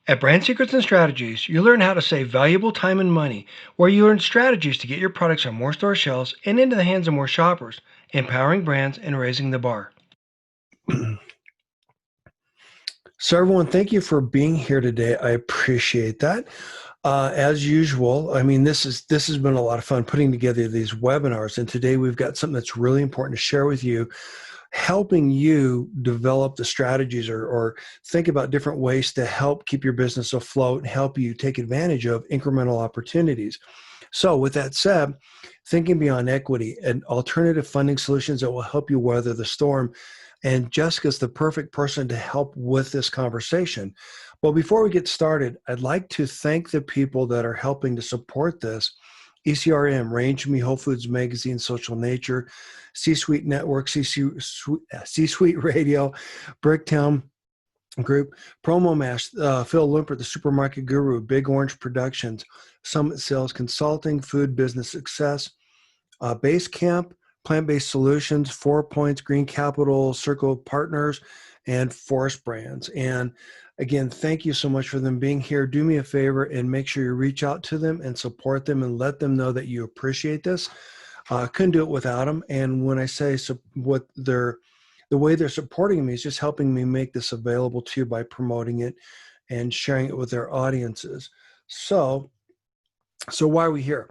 At Brand Secrets and Strategies, you learn how to save valuable time and money, where you learn strategies to get your products on more store shelves and into the hands of more shoppers, empowering brands and raising the bar. So everyone, thank you for being here today. I appreciate that. As usual, I mean, this has been a lot of fun putting together these webinars. And today we've got something that's really important to share with you, helping you develop the strategies or think about different ways to help keep your business afloat and help you take advantage of incremental opportunities. So with that said, thinking beyond equity and alternative funding solutions that will help you weather the storm. And Jessica's the perfect person to help with this conversation. Well, before we get started, I'd like to thank the people that are helping to support this. ECRM, Range Me, Whole Foods Magazine, Social Nature, C-Suite Network, C-Suite Radio, Bricktown Group, Promo Mash, Phil Limpert, the Supermarket Guru, Big Orange Productions, Summit Sales Consulting, Food Business Success, Base Camp, Plant-Based Solutions, 4 Points, Green Capital, Circle Partners, and Forest Brands. And again, thank you so much for them being here. Do me a favor and make sure you reach out to them and support them and let them know that you appreciate this. Couldn't do it without them. And when I say the way they're supporting me is just helping me make this available to you by promoting it and sharing it with their audiences. So why are we here?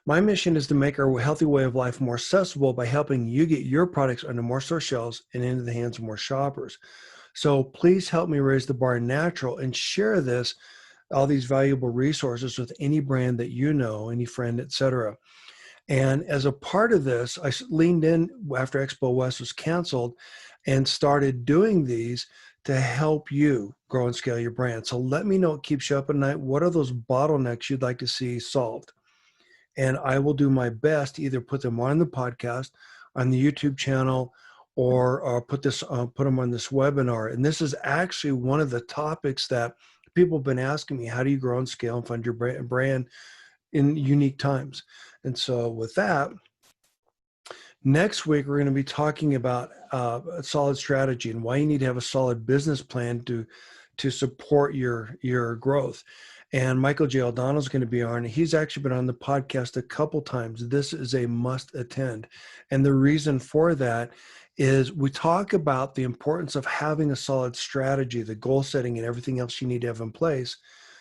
My mission is to make our healthy way of life more accessible by helping you get your products onto more store shelves and into the hands of more shoppers. So please help me raise the bar natural and share all these valuable resources with any brand that you know, any friend, etc. And as a part of this, I leaned in after Expo West was canceled and started doing these to help you grow and scale your brand. So let me know what keeps you up at night. What are those bottlenecks you'd like to see solved? And I will do my best to either put them on the podcast, on the YouTube channel, or put them on this webinar. And this is actually one of the topics that people have been asking me: how do you grow and scale and fund your brand in unique times? And so with that, next week, we're going to be talking about a solid strategy and why you need to have a solid business plan to support your growth. And Michael J. O'Donnell is going to be on. He's actually been on the podcast a couple times. This is a must attend. And the reason for that is we talk about the importance of having a solid strategy, the goal setting, and everything else you need to have in place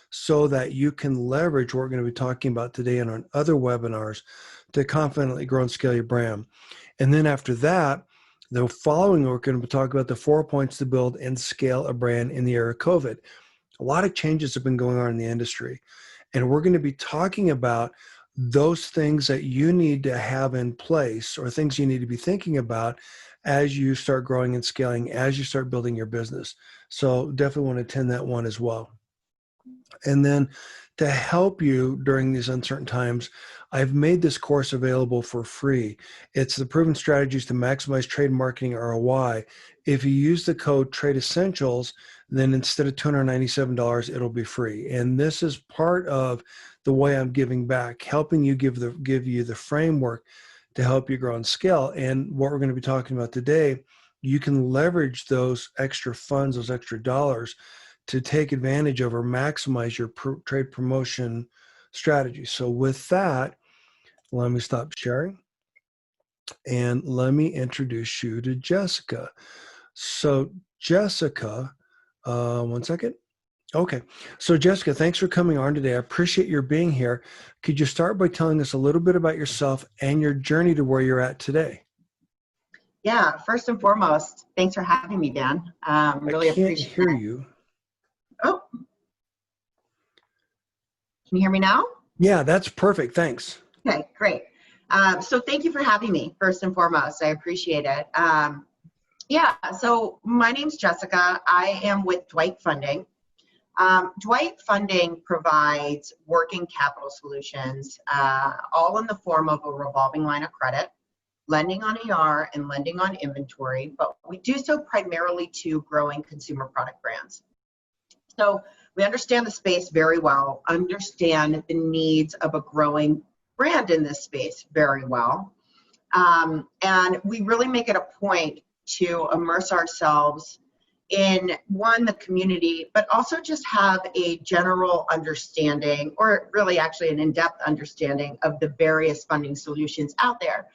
so that you can leverage what we're going to be talking about today and on other webinars to confidently grow and scale your brand. And then after that, the following, we're going to talk about the 4 points to build and scale a brand in the era of COVID. A lot of changes have been going on in the industry, and we're going to be talking about those things that you need to have in place or things you need to be thinking about as you start growing and scaling, as you start building your business. So definitely want to attend that one as well. And then to help you during these uncertain times, I've made this course available for free. It's the proven strategies to maximize trade marketing ROI. If you use the code Trade Essentials, then instead of $297, it'll be free. And this is part of the way I'm giving back, helping you give you the framework to help you grow and scale. And what we're going to be talking about today, you can leverage those extra funds, those extra dollars, to take advantage of or maximize your trade promotion strategy. So with that, let me stop sharing and let me introduce you to Jessica. So Jessica, one second. Okay. So Jessica, thanks for coming on today. I appreciate your being here. Could you start by telling us a little bit about yourself and your journey to where you're at today? Yeah, first and foremost, thanks for having me, Dan. Really appreciate it. I can't hear you. Oh, can you hear me now? Yeah, that's perfect. Thanks. Okay, great. So thank you for having me, first and foremost. I appreciate it. Yeah, so my name's Jessica. I am with Dwight Funding. Dwight Funding provides working capital solutions, all in the form of a revolving line of credit, lending on AR, and lending on inventory, but we do so primarily to growing consumer product brands. So we understand the space very well, understand the needs of a growing brand in this space very well. And we really make it a point to immerse ourselves in one, the community, but also just have a general understanding, or really actually an in-depth understanding of the various funding solutions out there.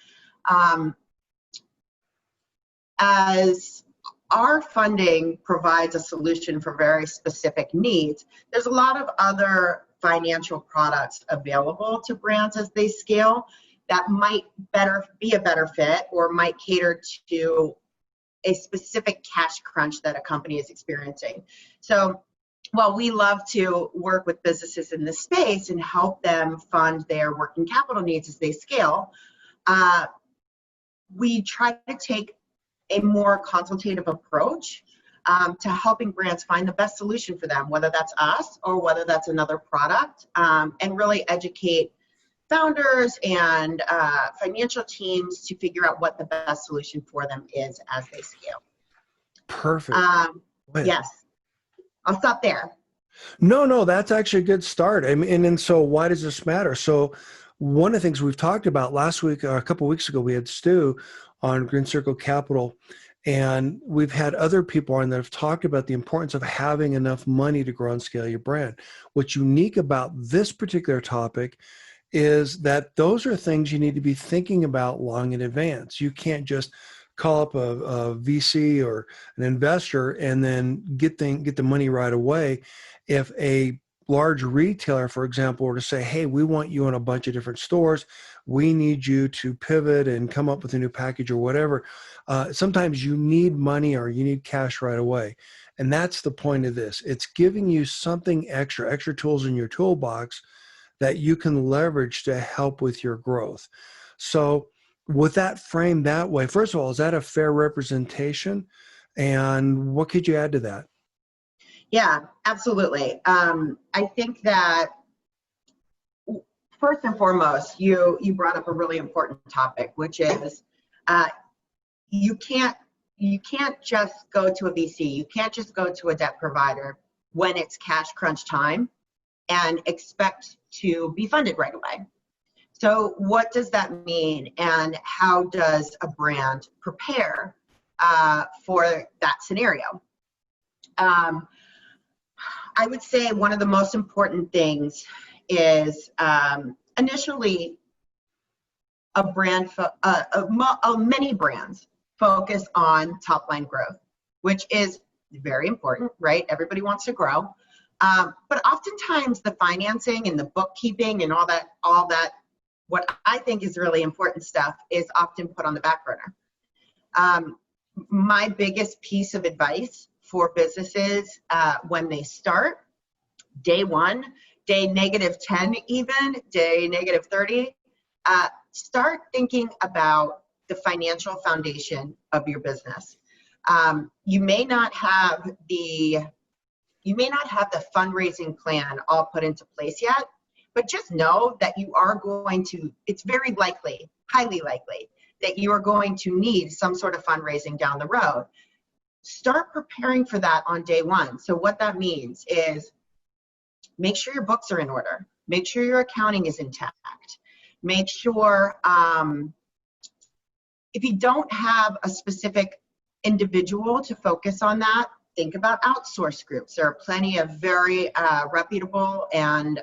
As our funding provides a solution for very specific needs, there's a lot of other financial products available to brands as they scale that might be a better fit or might cater to a specific cash crunch that a company is experiencing. So while we love to work with businesses in this space and help them fund their working capital needs as they scale, we try to take a more consultative approach to helping brands find the best solution for them, whether that's us or whether that's another product, and really educate founders and financial teams to figure out what the best solution for them is as they scale. Perfect. Yes, I'll stop there. No, that's actually a good start. I mean, and so why does this matter? So one of the things we've talked about last week, or a couple of weeks ago, we had Stu on Green Circle Capital, and we've had other people on that have talked about the importance of having enough money to grow and scale your brand. What's unique about this particular topic is that those are things you need to be thinking about long in advance. You can't just call up a VC or an investor and then get the money right away. If a large retailer, for example, were to say, hey, we want you in a bunch of different stores, we need you to pivot and come up with a new package or whatever, sometimes you need money or you need cash right away. And that's the point of this. It's giving you something extra tools in your toolbox that you can leverage to help with your growth. So with that framed that way, first of all, is that a fair representation? And what could you add to that? Yeah, absolutely. I think that first and foremost, you brought up a really important topic, which is you can't just go to a VC. You can't just go to a debt provider when it's cash crunch time and expect to be funded right away. So what does that mean, and how does a brand prepare for that scenario? I would say one of the most important things is initially many brands focus on top line growth, which is very important, right? Everybody wants to grow. But oftentimes the financing and the bookkeeping and all that, what I think is really important stuff is often put on the back burner. My biggest piece of advice for businesses when they start, day one, day -10 even, day -30, start thinking about the financial foundation of your business. You may not have the fundraising plan all put into place yet, but just know that you are going to, it's very likely, highly likely, that you are going to need some sort of fundraising down the road. Start preparing for that on day one. So what that means is make sure your books are in order. Make sure your accounting is intact. Make sure, if you don't have a specific individual to focus on that, think about outsource groups. There are plenty of very reputable and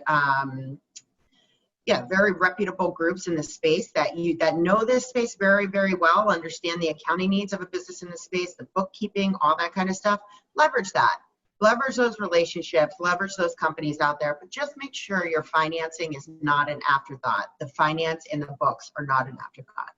very reputable groups in the space that know this space very, very well, understand the accounting needs of a business in the space, the bookkeeping, all that kind of stuff. Leverage that. Leverage those relationships, leverage those companies out there, but just make sure your financing is not an afterthought. The finance and the books are not an afterthought.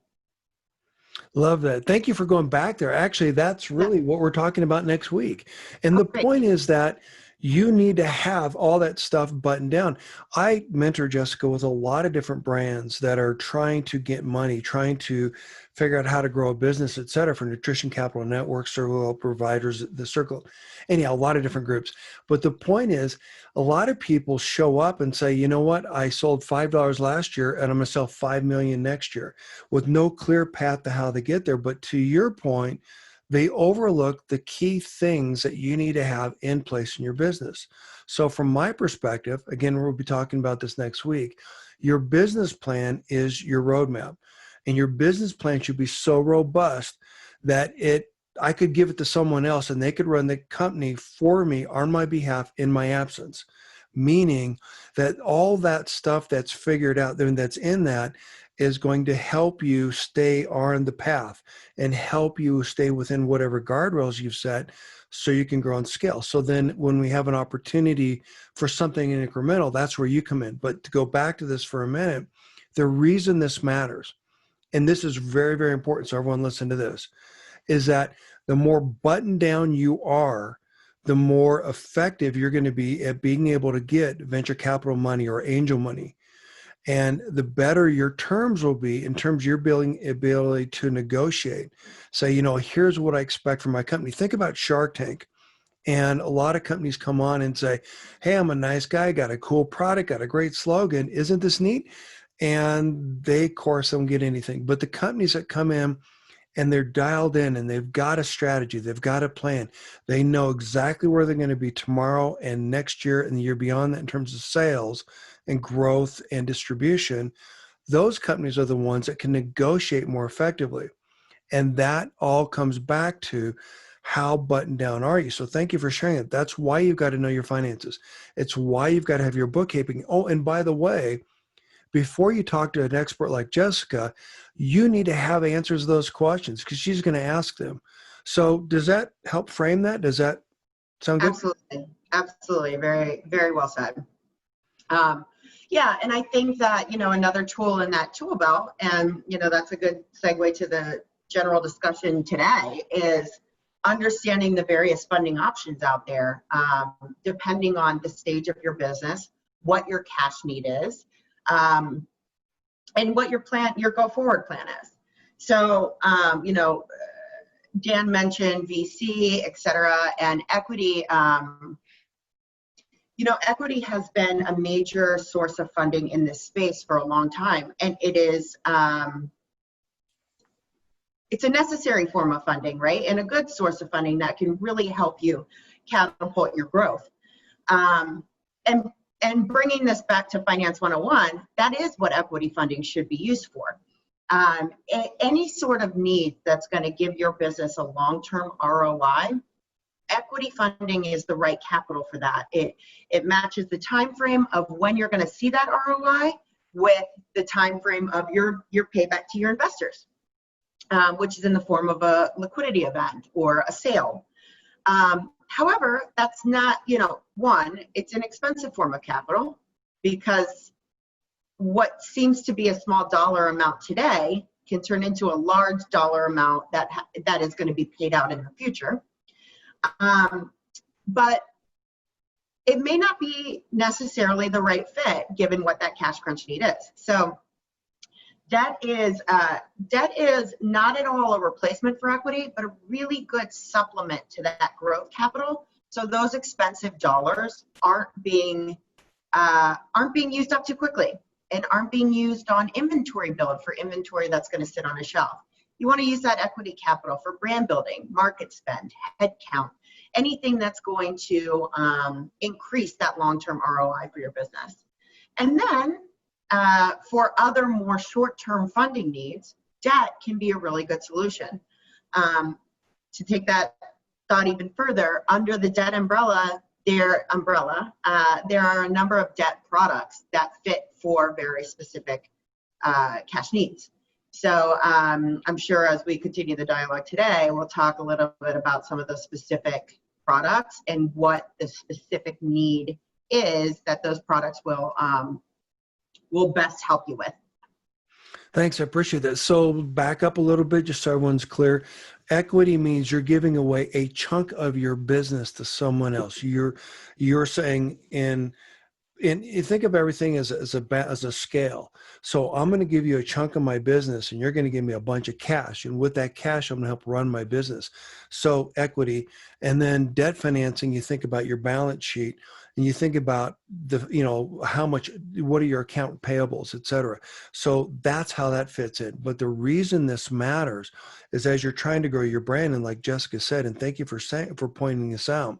Love that. Thank you for going back there. Actually, that's really what we're talking about next week. And the point is that you need to have all that stuff buttoned down. I mentor, Jessica, with a lot of different brands that are trying to get money, trying to figure out how to grow a business, et cetera, for Nutrition Capital Network, Circle Providers, the Circle, anyhow, a lot of different groups. But the point is, a lot of people show up and say, you know what, I sold $5 last year and I'm going to sell $5 million next year, with no clear path to how they get there. But to your point, they overlook the key things that you need to have in place in your business. So from my perspective, again, we'll be talking about this next week, your business plan is your roadmap. And your business plan should be so robust that it I could give it to someone else and they could run the company for me on my behalf in my absence. Meaning that all that stuff that's figured out there and that's in that is going to help you stay on the path and help you stay within whatever guardrails you've set so you can grow and scale. So then when we have an opportunity for something incremental, that's where you come in. But to go back to this for a minute, the reason this matters, and this is very, very important, so everyone listen to this, is that the more buttoned down you are, the more effective you're going to be at being able to get venture capital money or angel money. And the better your terms will be in terms of your ability to negotiate. Say, here's what I expect from my company. Think about Shark Tank. And a lot of companies come on and say, hey, I'm a nice guy, got a cool product, got a great slogan. Isn't this neat? And they, of course, don't get anything. But the companies that come in and they're dialed in and they've got a strategy, they've got a plan, they know exactly where they're going to be tomorrow and next year and the year beyond that in terms of sales and growth and distribution, those companies are the ones that can negotiate more effectively. And that all comes back to how buttoned down are you? So thank you for sharing it. That's why you've got to know your finances. It's why you've got to have your bookkeeping. Oh, and by the way, before you talk to an expert like Jessica, you need to have answers to those questions because she's going to ask them. So does that help frame that? Does that sound good? Absolutely. Absolutely. Very, very well said. Yeah, and I think that, another tool in that tool belt, and, that's a good segue to the general discussion today, is understanding the various funding options out there, depending on the stage of your business, what your cash need is, and what your go forward plan is. So, Dan mentioned VC, et cetera, and equity. Equity has been a major source of funding in this space for a long time, and it is it's a necessary form of funding, right? And a good source of funding that can really help you catapult your growth. And bringing this back to Finance 101, that is what equity funding should be used for. Any sort of need that's going to give your business a long-term ROI, equity funding is the right capital for that. It matches the time frame of when you're going to see that ROI with the time frame of your payback to your investors, which is in the form of a liquidity event or a sale. However, that's not, one, it's an expensive form of capital because what seems to be a small dollar amount today can turn into a large dollar amount that is going to be paid out in the future. But it may not be necessarily the right fit given what that cash crunch need is. So debt is not at all a replacement for equity, but a really good supplement to that growth capital. So those expensive dollars aren't being used up too quickly and aren't being used on inventory build for inventory that's going to sit on a shelf. You want to use that equity capital for brand building, market spend, headcount, anything that's going to increase that long-term ROI for your business. And then for other more short-term funding needs, debt can be a really good solution. To take that thought even further, under the debt umbrella, there are a number of debt products that fit for very specific cash needs. So I'm sure as we continue the dialogue today, we'll talk a little bit about some of the specific products and what the specific need is that those products will best help you with. Thanks, I appreciate that. So back up a little bit, just so everyone's clear. Equity means you're giving away a chunk of your business to someone else. You're saying and you think of everything as a scale. So I'm going to give you a chunk of my business and you're going to give me a bunch of cash. And with that cash, I'm going to help run my business. So equity. And then debt financing, you think about your balance sheet and you think about how much, what are your account payables, et cetera. So that's how that fits in. But the reason this matters is as you're trying to grow your brand, and like Jessica said, and thank you for pointing this out,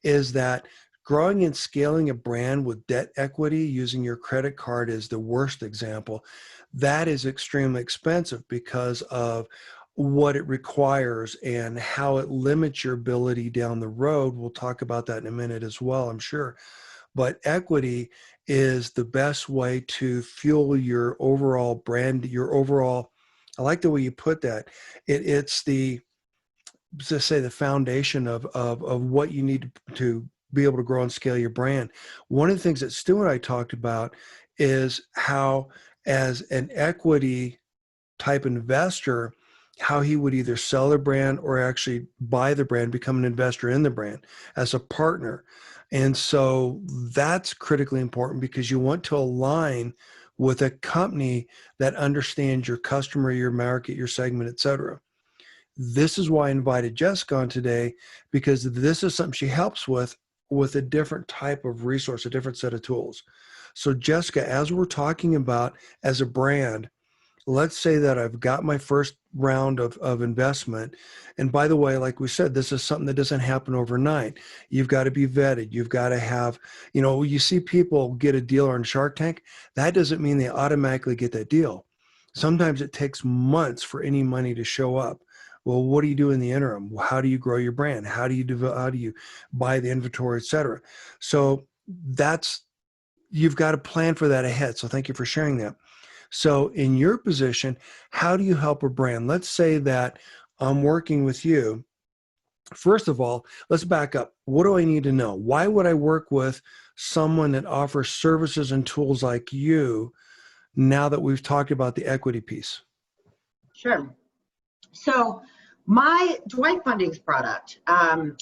is that growing and scaling a brand with debt equity using your credit card is the worst example. That is extremely expensive because of what it requires and how it limits your ability down the road. We'll talk about that in a minute as well, I'm sure. But equity is the best way to fuel your overall brand, your overall, I like the way you put that. It's the, to say, the foundation of what you need to be able to grow and scale your brand. One of the things that Stu and I talked about is how, as an equity type investor, how he would either sell the brand or actually buy the brand, become an investor in the brand as a partner. And so that's critically important because you want to align with a company that understands your customer, your market, your segment, et cetera. This is why I invited Jessica on today, because this is something she helps with a different type of resource, a different set of tools. So Jessica, as we're talking about as a brand, let's say that I've got my first round of investment. And by the way, like we said, this is something that doesn't happen overnight. You've got to be vetted. You've got to have, you see people get a deal on Shark Tank. That doesn't mean they automatically get that deal. Sometimes it takes months for any money to show up. Well, what do you do in the interim? How do you grow your brand? How do you buy the inventory, et cetera? So you've got to plan for that ahead. So thank you for sharing that. So in your position, how do you help a brand? Let's say that I'm working with you. First of all, let's back up. What do I need to know? Why would I work with someone that offers services and tools like you now that we've talked about the equity piece? Sure. So my Dwight Funding's product,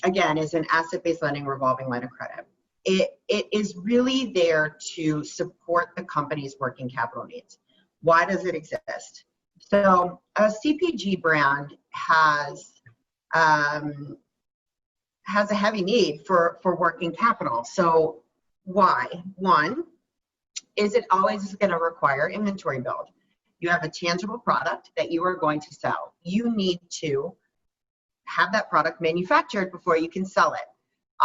again, is an asset-based lending revolving line of credit. It is really there to support the company's working capital needs. Why does it exist? So a CPG brand has a heavy need for working capital. So why? One, is it always going to require inventory build? You have a tangible product that you are going to sell. You need to have that product manufactured before you can sell it.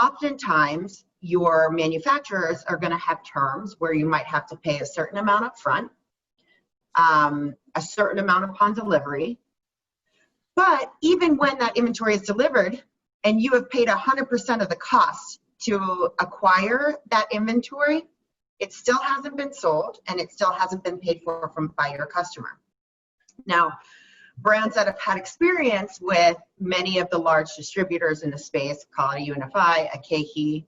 Oftentimes, your manufacturers are going to have terms where you might have to pay a certain amount up front, a certain amount upon delivery. But even when that inventory is delivered and you have paid 100% of the cost to acquire that inventory, it still hasn't been sold and it still hasn't been paid for by your customer. Now, brands that have had experience with many of the large distributors in the space, call it a UNFI, a KE,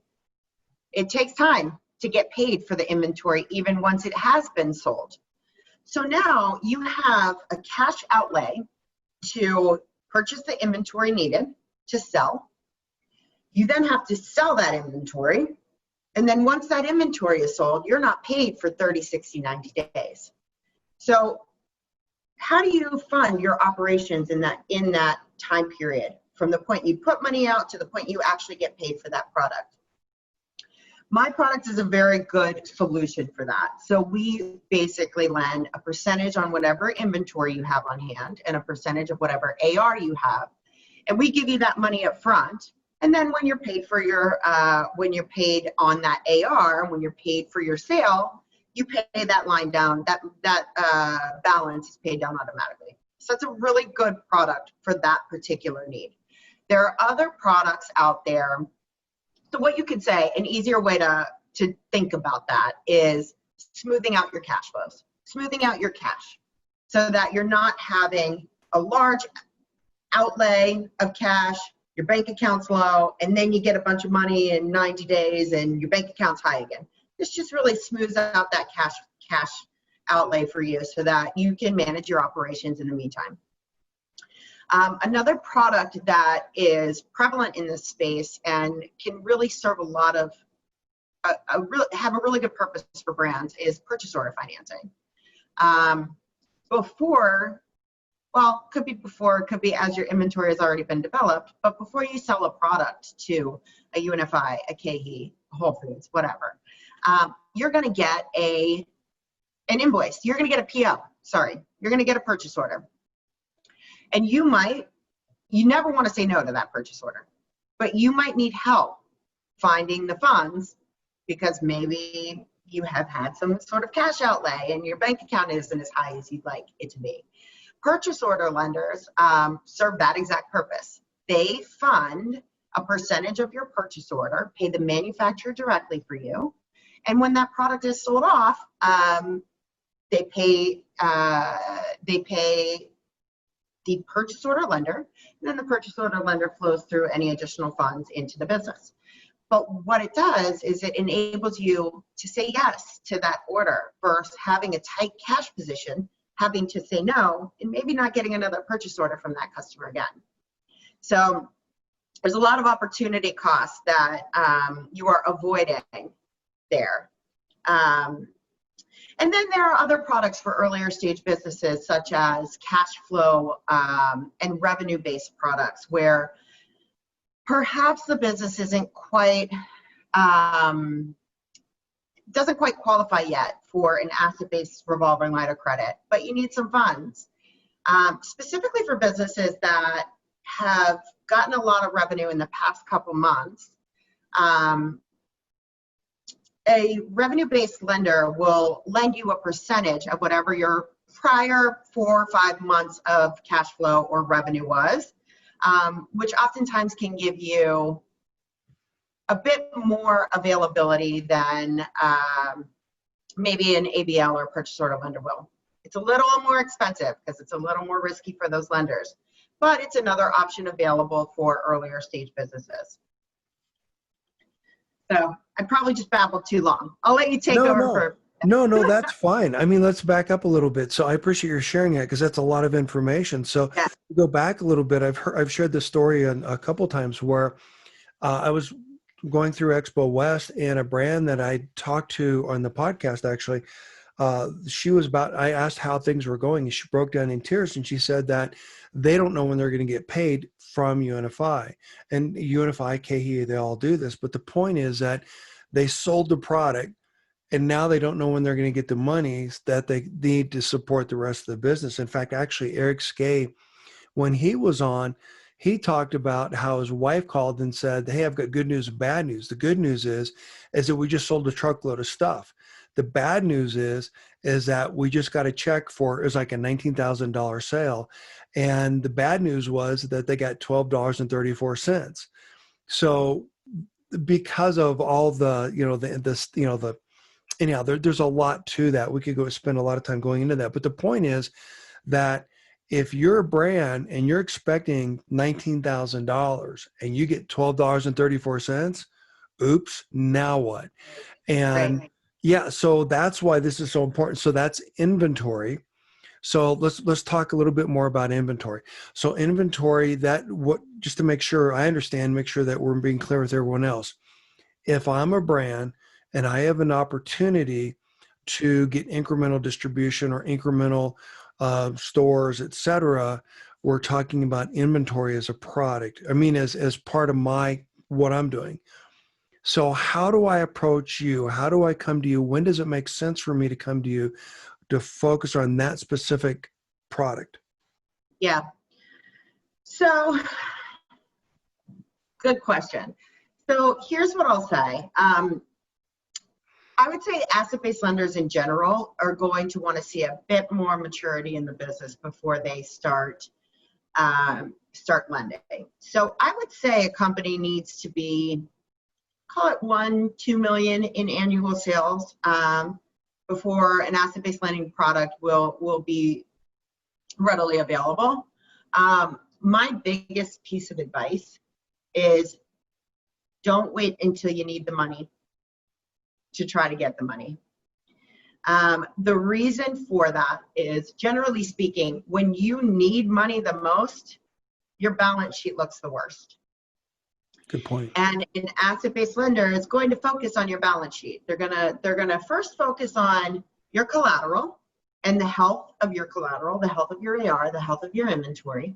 it takes time to get paid for the inventory even once it has been sold. So now you have a cash outlay to purchase the inventory needed to sell. You then have to sell that inventory. And then once that inventory is sold, you're not paid for 30, 60, 90 days. So how do you fund your operations in that time period, from the point you put money out to the point you actually get paid for that product? My product is a very good solution for that. So we basically lend a percentage on whatever inventory you have on hand and a percentage of whatever AR you have. And we give you that money up front. And then when you're paid for when you're paid on that AR, when you're paid for your sale, you pay that line down, that balance is paid down automatically. So it's a really good product for that particular need. There are other products out there. So what you could say, an easier way to think about that is smoothing out your cash flows, smoothing out your cash so that you're not having a large outlay of cash, your bank account's low, and then you get a bunch of money in 90 days and your bank account's high again. This just really smooths out that cash outlay for you so that you can manage your operations in the meantime. Another product that is prevalent in this space and can really serve a lot of, have a really good purpose for brands is purchase order financing. Could be before, it could be as your inventory has already been developed, but before you sell a product to a UNFI, a KE, Whole Foods, whatever, you're going to get an invoice. You're going to get a PO. You're going to get a purchase order. And you never want to say no to that purchase order, but you might need help finding the funds because maybe you have had some sort of cash outlay and your bank account isn't as high as you'd like it to be. Purchase order lenders serve that exact purpose. They fund a percentage of your purchase order, pay the manufacturer directly for you, and when that product is sold off, they pay the purchase order lender, and then the purchase order lender flows through any additional funds into the business. But what it does is it enables you to say yes to that order versus having a tight cash position, having to say no, and maybe not getting another purchase order from that customer again. So there's a lot of opportunity costs that you are avoiding there. And then there are other products for earlier stage businesses, such as cash flow and revenue-based products, where perhaps the business isn't quite, doesn't quite qualify yet for an asset-based revolving line of credit, but you need some funds. Specifically for businesses that have gotten a lot of revenue in the past couple months, a revenue-based lender will lend you a percentage of whatever your prior 4 or 5 months of cash flow or revenue was, which oftentimes can give you a bit more availability than maybe an ABL or purchase order lender will. It's a little more expensive because it's a little more risky for those lenders, but it's another option available for earlier stage businesses. So I probably just babbled too long. I'll let you take over. No, that's fine. I mean, let's back up a little bit. So I appreciate your sharing that because that's a lot of information. So Yeah. to go back a little bit, I've shared this story a couple times where I was going through Expo West, and a brand that I talked to on the podcast, actually, I asked how things were going, and she broke down in tears, and she said that they don't know when they're going to get paid from UNFI. And UNFI, KHE, they all do this. But the point is that they sold the product, and now they don't know when they're going to get the monies that they need to support the rest of the business. In fact, actually, Eric Skay, when he was on, he talked about how his wife called and said, "Hey, I've got good news and bad news. The good news is that we just sold a truckload of stuff. The bad news is that we just got a check for, it was like a $19,000 sale. And the bad news was that they got $12.34. So because of all the, anyhow, there's a lot to that. We could go spend a lot of time going into that. But the point is that if you're a brand and you're expecting $19,000 and you get $12.34, oops, now what? And Right. yeah, so that's why this is so important. So that's inventory. So let's talk a little bit more about inventory. So inventory, just to make sure I understand, make sure that we're being clear with everyone else. If I'm a brand and I have an opportunity to get incremental distribution or incremental stores, etc., we're talking about inventory as a product. I mean, as part of what I'm doing. So how do I approach you? How do I come to you? When does it make sense for me to come to you to focus on that specific product? Yeah. So good question. So here's what I'll say. I would say asset-based lenders in general are going to want to see a bit more maturity in the business before they start lending. So I would say a company needs to be, call it 1-2 million in annual sales before an asset-based lending product will be readily available. My biggest piece of advice is don't wait until you need the money to try to get the money. The reason for that is, generally speaking, when you need money the most, your balance sheet looks the worst. Good point. And an asset-based lender is going to focus on your balance sheet. They're gonna first focus on your collateral and the health of your collateral, the health of your AR, the health of your inventory.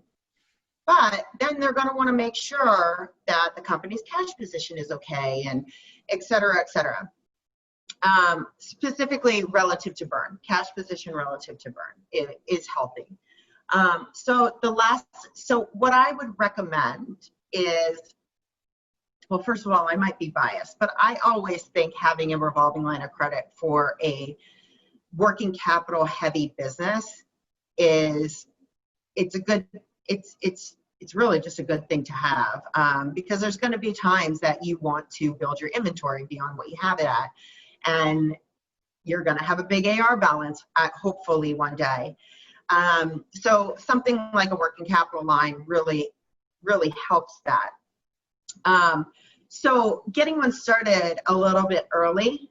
But then they're going to want to make sure that the company's cash position is okay, and et cetera, et cetera. Specifically relative to burn, cash position relative to burn is healthy. So what I would recommend is, well, first of all, I might be biased, but I always think having a revolving line of credit for a working capital heavy business is it's a good, it's really just a good thing to have, because there's going to be times that you want to build your inventory beyond what you have it at, and you're going to have a big AR balance hopefully one day. So something like a working capital line really helps that. So getting one started a little bit early,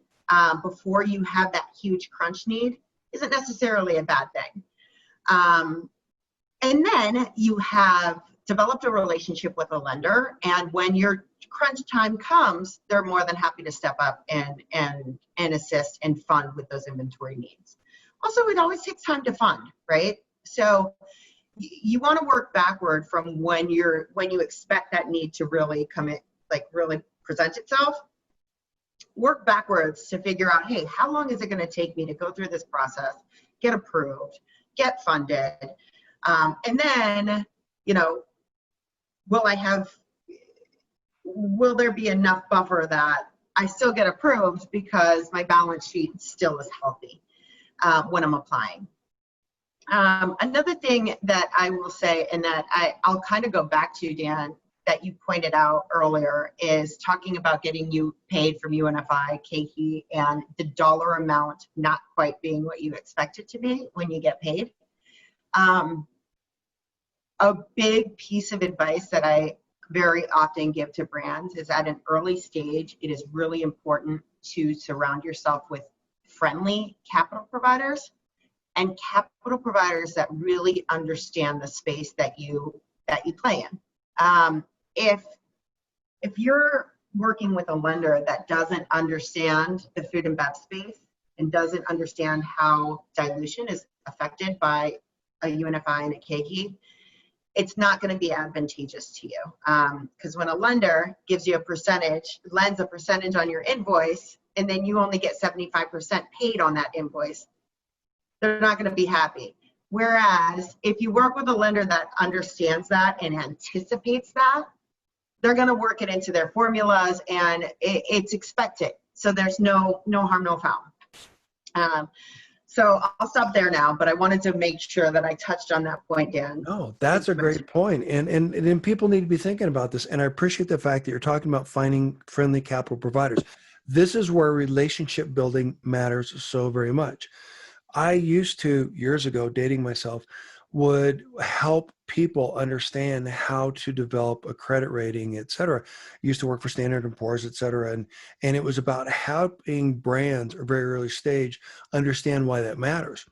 before you have that huge crunch need, isn't necessarily a bad thing. And then you have developed a relationship with a lender, and when your crunch time comes, they're more than happy to step up and assist and fund with those inventory needs. Also, it always takes time to fund, right? So you want to work backward from when you expect that need to really come in, like really present itself. Work backwards to figure out, hey, how long is it going to take me to go through this process, get approved, get funded, and then, will there be enough buffer that I still get approved because my balance sheet still is healthy when I'm applying. Another thing that I will say, and that I'll kind of go back to, Dan, that you pointed out earlier, is talking about getting you paid from UNFI, KHE, and the dollar amount not quite being what you expect it to be when you get paid. A big piece of advice that I very often give to brands is, at an early stage, it is really important to surround yourself with friendly capital providers, and capital providers that really understand the space that you play in. If you're working with a lender that doesn't understand the food and bev space and doesn't understand how dilution is affected by a UNFI and a KHE, it's not going to be advantageous to you. Because when a lender gives you lends a percentage on your invoice, and then you only get 75% paid on that invoice, they're not going to be happy. Whereas if you work with a lender that understands that and anticipates that, they're going to work it into their formulas, and it's expected. So there's no harm, no foul. So I'll stop there now, but I wanted to make sure that I touched on that point, Dan. Oh, that's a great point. And people need to be thinking about this. And I appreciate the fact that you're talking about finding friendly capital providers. This is where relationship building matters so very much. I used to, years ago, dating myself, would help people understand how to develop a credit rating, et cetera. Used to work for Standard & Poor's, et cetera. And it was about helping brands at a very early stage understand why that matters.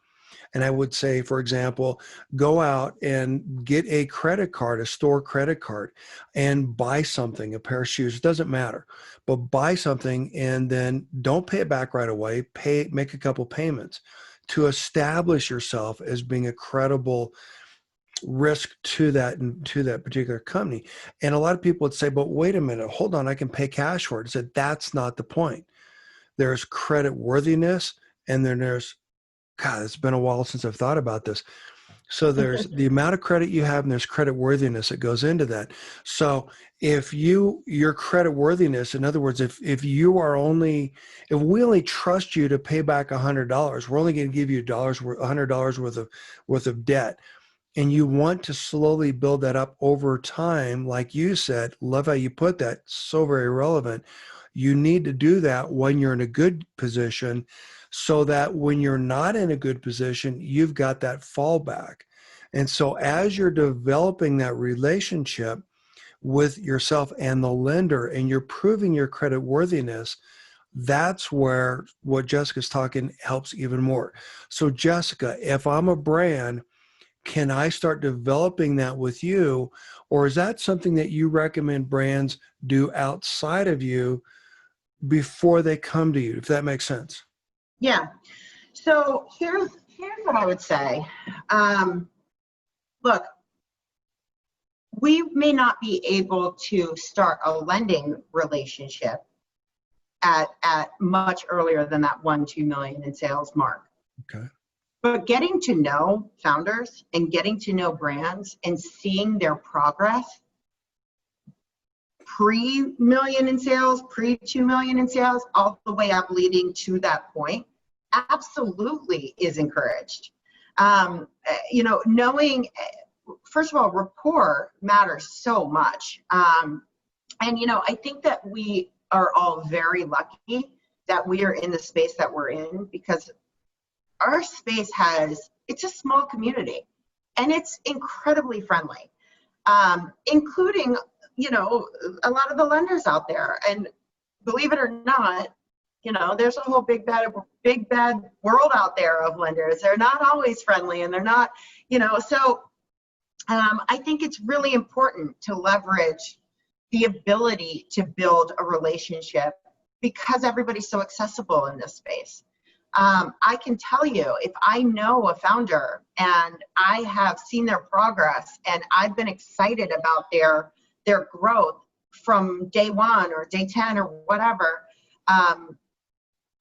And I would say, for example, go out and get a credit card, a store credit card, and buy something, a pair of shoes. It doesn't matter, but buy something and then don't pay it back right away. Make a couple payments to establish yourself as being a credible risk to that particular company. And a lot of people would say, but wait a minute, hold on, I can pay cash for it. I said, that's not the point. There's credit worthiness, and then there's, God, it's been a while since I've thought about this. So there's the amount of credit you have, and there's credit worthiness that goes into that. So if your credit worthiness, in other words, if we only trust you to pay back $100, we're only going to give you $100 worth of debt. And you want to slowly build that up over time, like you said, love how you put that, so very relevant. You need to do that when you're in a good position, so that when you're not in a good position, you've got that fallback. And so as you're developing that relationship with yourself and the lender, and you're proving your credit worthiness, that's where what Jessica's talking helps even more. So Jessica, if I'm a brand, can I start developing that with you? Or is that something that you recommend brands do outside of you before they come to you, if that makes sense? Yeah. So here's what I would say. Look, we may not be able to start a lending relationship at much earlier than that 1-2 million in sales mark. Okay. But getting to know founders and getting to know brands and seeing their progress pre-million in sales, pre-2 million in sales, all the way up leading to that point, absolutely is encouraged. Knowing first of all, rapport matters so much. And, I think that we are all very lucky that we are in the space that we're in, because our space it's a small community and it's incredibly friendly, including, a lot of the lenders out there. And believe it or not, there's a whole big bad world out there of lenders. They're not always friendly, and they're not, so I think it's really important to leverage the ability to build a relationship, because everybody's so accessible in this space. I can tell you, if I know a founder and I have seen their progress and I've been excited about their growth from day 1 or day 10 or whatever, I'm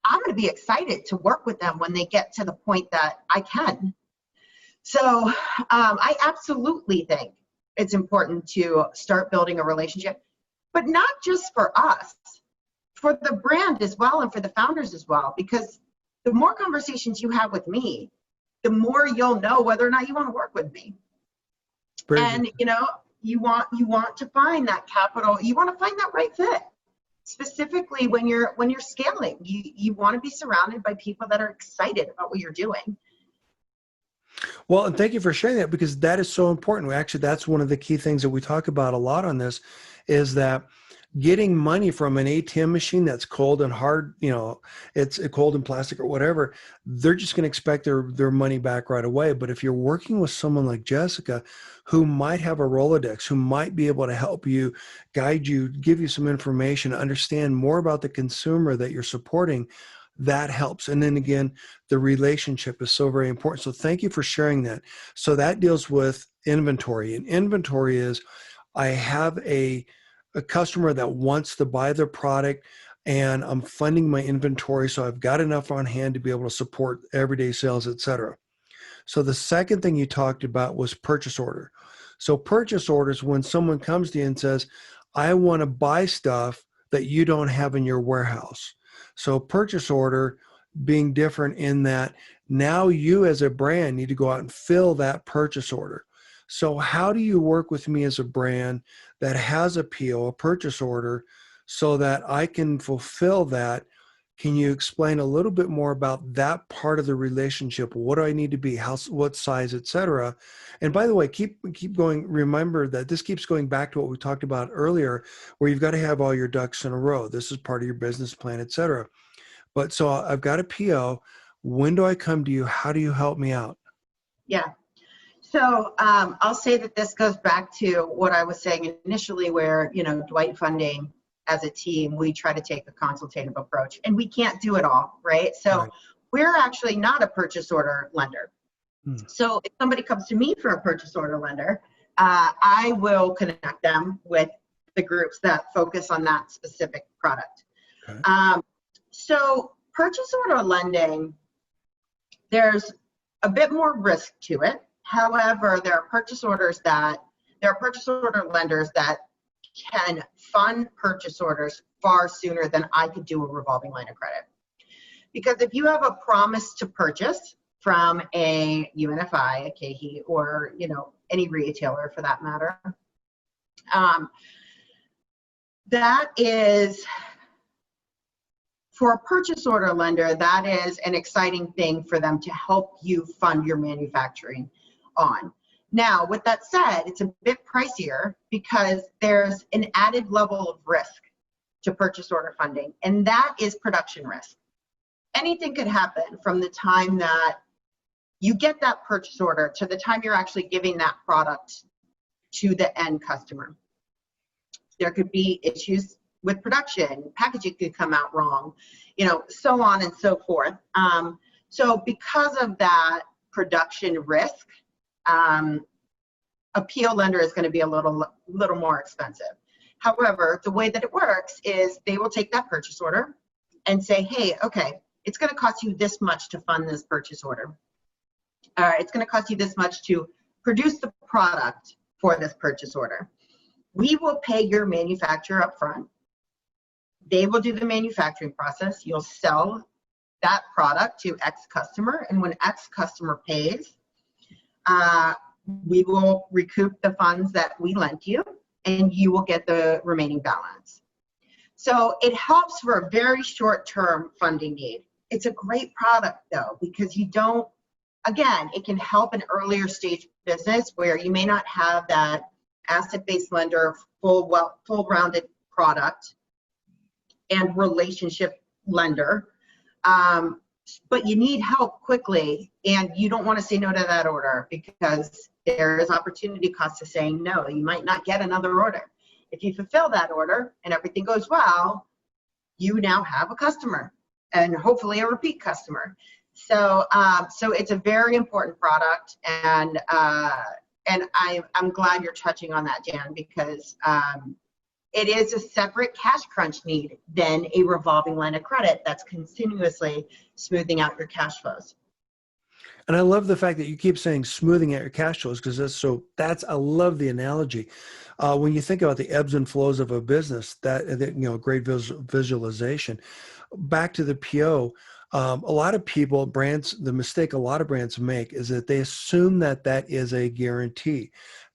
going to be excited to work with them when they get to the point that I can. So I absolutely think it's important to start building a relationship, but not just for us, for the brand as well and for the founders as well, because the more conversations you have with me, the more you'll know whether or not you want to work with me. And you want to find that capital, you want to find that right fit. Specifically when you're scaling, you want to be surrounded by people that are excited about what you're doing. Well, and thank you for sharing that, because that is so important. Actually, that's one of the key things that we talk about a lot on this, is that getting money from an ATM machine that's cold and hard, it's cold and plastic or whatever, they're just going to expect their money back right away. But if you're working with someone like Jessica, who might have a Rolodex, who might be able to help you, guide you, give you some information, understand more about the consumer that you're supporting, that helps. And then again, the relationship is so very important. So thank you for sharing that. So that deals with inventory. And inventory is, I have a customer that wants to buy their product and I'm funding my inventory, so I've got enough on hand to be able to support everyday sales, et cetera. So the second thing you talked about was purchase order. So purchase orders, when someone comes to you and says, I want to buy stuff that you don't have in your warehouse. So purchase order being different in that now you as a brand need to go out and fill that purchase order. So how do you work with me as a brand that has a PO, a purchase order, so that I can fulfill that? Can you explain a little bit more about that part of the relationship? What do I need to be? What size, et cetera? And by the way, keep going. Remember that this keeps going back to what we talked about earlier, where you've got to have all your ducks in a row. This is part of your business plan, et cetera. But so I've got a PO. When do I come to you? How do you help me out? Yeah. So I'll say that this goes back to what I was saying initially, where, Dwight Funding, as a team, we try to take a consultative approach, and we can't do it all, right? So Right. We're actually not a purchase order lender. So if somebody comes to me for a purchase order lender, I will connect them with the groups that focus on that specific product. Okay. So purchase order lending, there's a bit more risk to it. However, there are purchase order lenders that can fund purchase orders far sooner than I could do a revolving line of credit. Because if you have a promise to purchase from a UNFI, a KeHE, or any retailer for that matter, that is, for a purchase order lender, that is an exciting thing for them to help you fund your manufacturing on. Now, with that said, it's a bit pricier because there's an added level of risk to purchase order funding, and that is production risk. Anything could happen from the time that you get that purchase order to the time you're actually giving that product to the end customer. There could be issues with production, packaging could come out wrong, so on and so forth. So because of that production risk, a PO lender is going to be a little more expensive. However, the way that it works is they will take that purchase order and say, hey, okay, it's going to cost you this much to fund this purchase order. It's going to cost you this much to produce the product for this purchase order. We will pay your manufacturer up front. They will do the manufacturing process. You'll sell that product to X customer, and when X customer pays, we will recoup the funds that we lent you, and you will get the remaining balance. So it helps for a very short-term funding need. It's a great product though, because you don't, again, it can help an earlier stage business where you may not have that asset-based lender, full-rounded product and relationship lender, but you need help quickly, and you don't want to say no to that order because there is opportunity cost to saying no. You might not get another order. If you fulfill that order and everything goes well, you now have a customer, and hopefully a repeat customer. So, so it's a very important product, and I'm glad you're touching on that, Dan, because it is a separate cash crunch need than a revolving line of credit that's continuously smoothing out your cash flows. And I love the fact that you keep saying smoothing out your cash flows, because I love the analogy. When you think about the ebbs and flows of a business, great visualization. Back to the PO, a lot of people, the mistake a lot of brands make is that they assume that that is a guarantee.